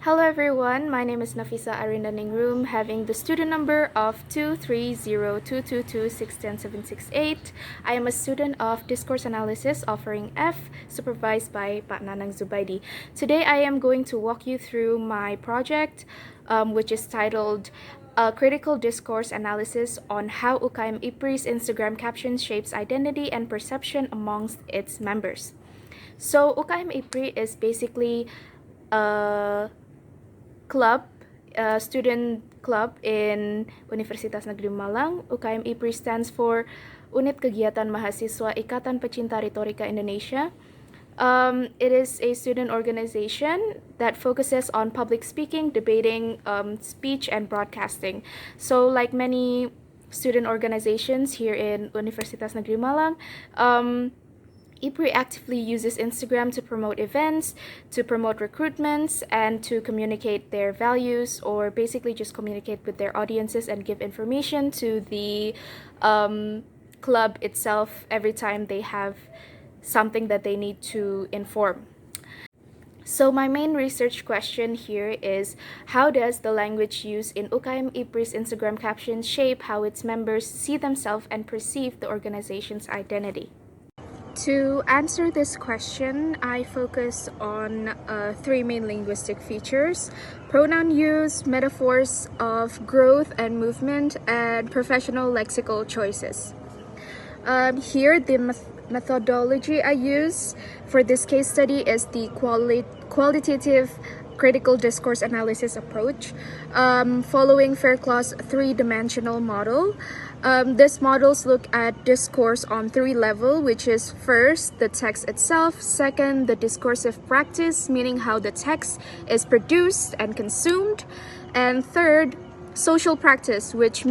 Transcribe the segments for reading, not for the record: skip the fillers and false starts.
Hello everyone, my name is Nafisa Arinda Ningrum, having the student number of 23022260768. I am a student of Discourse Analysis offering F, supervised by Pak Nanang Zubaidi. Today I am going to walk you through my project, which is titled Critical Discourse Analysis on how UKM IPRI's Instagram captions shapes identity and perception amongst its members. So UKM IPRI is basically a student club in Universitas Negeri Malang. UKM IPRI stands for Unit Kegiatan Mahasiswa Ikatan Pecinta Retorika Indonesia. It is a student organization that focuses on public speaking, debating, speech, and broadcasting. So like many student organizations here in Universitas Negeri Malang, IPRI actively uses Instagram to promote events, to promote recruitments, and to communicate their values, or basically just communicate with their audiences and give information to the club itself every time they have something that they need to inform. So my main research question here is, how does the language used in UKM IPRI's Instagram captions shape how its members see themselves and perceive the organization's identity? To answer this question, I focus on three main linguistic features: pronoun use, metaphors of growth and movement, and professional lexical choices. Here, the methodology I use for this case study is the qualitative critical discourse analysis approach, following Fairclough's three-dimensional model. These models look at discourse on three levels, which is first, the text itself; second, the discursive practice, meaning how the text is produced and consumed; and third, social practice, which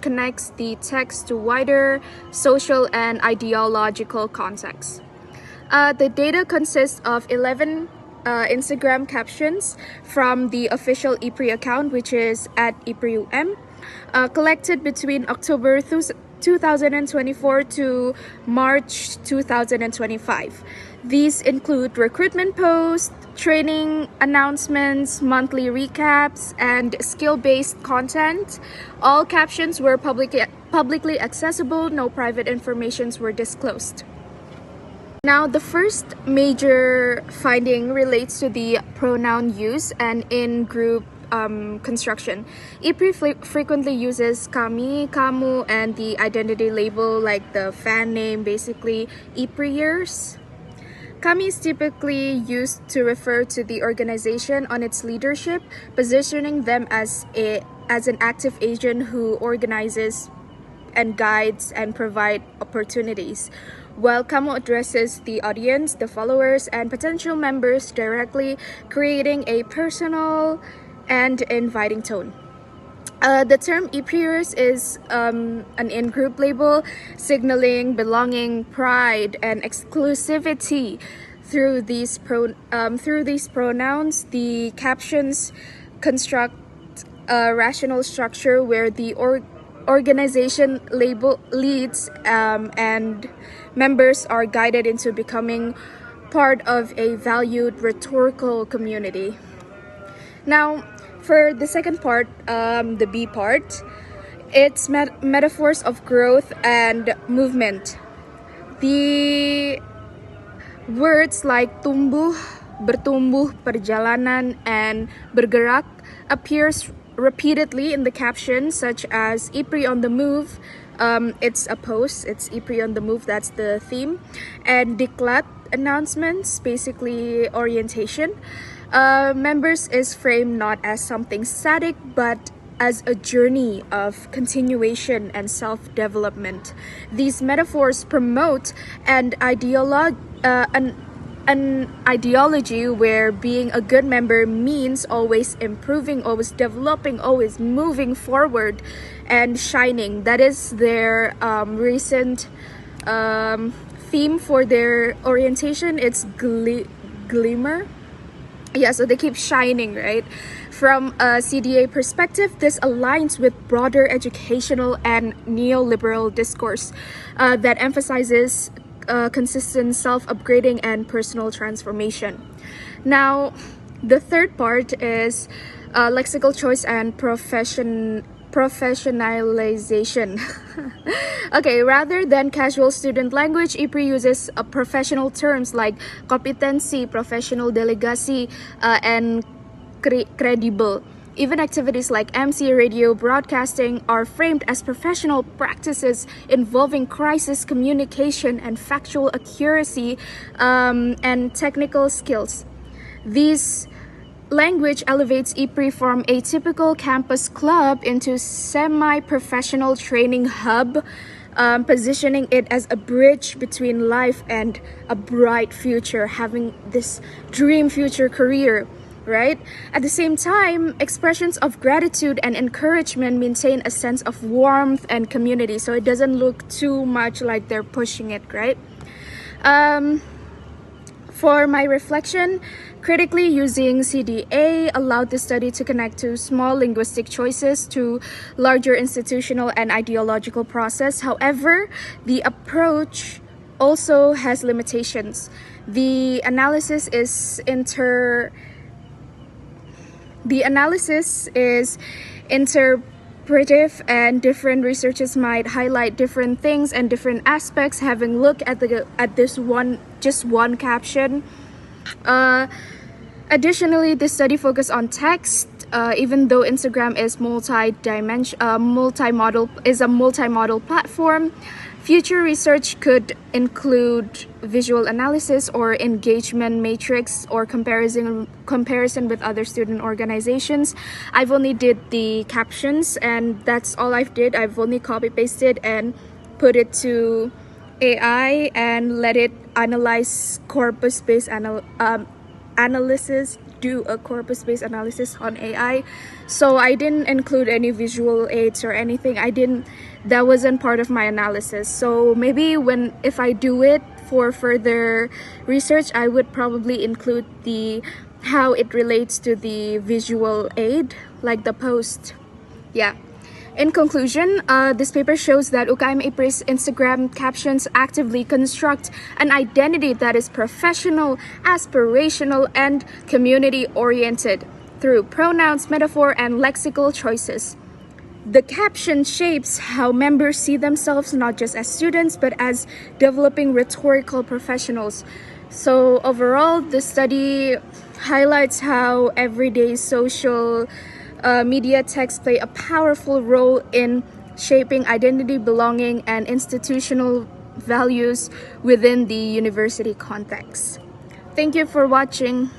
connects the text to wider social and ideological contexts. The data consists of 11 Instagram captions from the official IPRI account, which is at IPRI collected between October 2024 to March 2025. These include recruitment posts, training announcements, monthly recaps, and skill-based content. All captions were publicly accessible, no private informations were disclosed. Now, the first major finding relates to the pronoun use and in-group construction. IPRI frequently uses kami, kamu, and the identity label like the fan name, basically IPRIers. Kami is typically used to refer to the organization on its leadership, positioning them as an active agent who organizes and guides and provide opportunities, while kamu addresses the audience, the followers, and potential members directly, creating a personal and inviting tone. The term IPRIers is an in-group label signaling belonging, pride, and exclusivity. Through these pronouns, the captions construct a rational structure where the organization label leads and members are guided into becoming part of a valued rhetorical community. Now, for the second part, the B part, it's metaphors of growth and movement. The words like tumbuh, bertumbuh, perjalanan, and bergerak appears repeatedly in the caption, such as IPRI on the move. It's a post, it's IPRI on the move, that's the theme. And diklat, announcements, basically orientation. Members is framed not as something static, but as a journey of continuation and self-development. These metaphors promote an ideology where being a good member means always improving, always developing, always moving forward and shining. That is their recent theme for their orientation. It's glimmer. Yeah, so they keep shining, right? From a CDA perspective, this aligns with broader educational and neoliberal discourse that emphasizes consistent self-upgrading and personal transformation. Now, The third part is lexical choice and professionalization. Okay, rather than casual student language, IPRI uses professional terms like competency, professional delegasi, and credible. Even activities like MC, radio, broadcasting are framed as professional practices involving crisis communication and factual accuracy and technical skills. These language elevates IPRI from a typical campus club into semi-professional training hub, positioning it as a bridge between life and a bright future, having this dream future career, right? At the same time, expressions of gratitude and encouragement maintain a sense of warmth and community, so it doesn't look too much like they're pushing it, right? For my reflection, critically using CDA allowed the study to connect to small linguistic choices to larger institutional and ideological process. However, the approach also has limitations. The analysis is interpretive, and different researchers might highlight different things and different aspects having looked at this one caption. Additionally, this study focused on text, even though Instagram is a multi-model platform. Future research could include visual analysis or engagement matrix or comparison with other student organizations. I've only did the captions, and that's all I've did. I've only copy pasted and put it to AI and let it analyze corpus-based analysis, do a corpus-based analysis on AI. So I didn't include any visual aids or anything. That wasn't part of my analysis. So maybe if I do it for further research, I would probably include how it relates to the visual aid, like the post. Yeah. In conclusion, this paper shows that UKM IPRI's Instagram captions actively construct an identity that is professional, aspirational, and community-oriented through pronouns, metaphor, and lexical choices. The caption shapes how members see themselves not just as students, but as developing rhetorical professionals. So overall, the study highlights how everyday social media texts play a powerful role in shaping identity, belonging, and institutional values within the university context. Thank you for watching.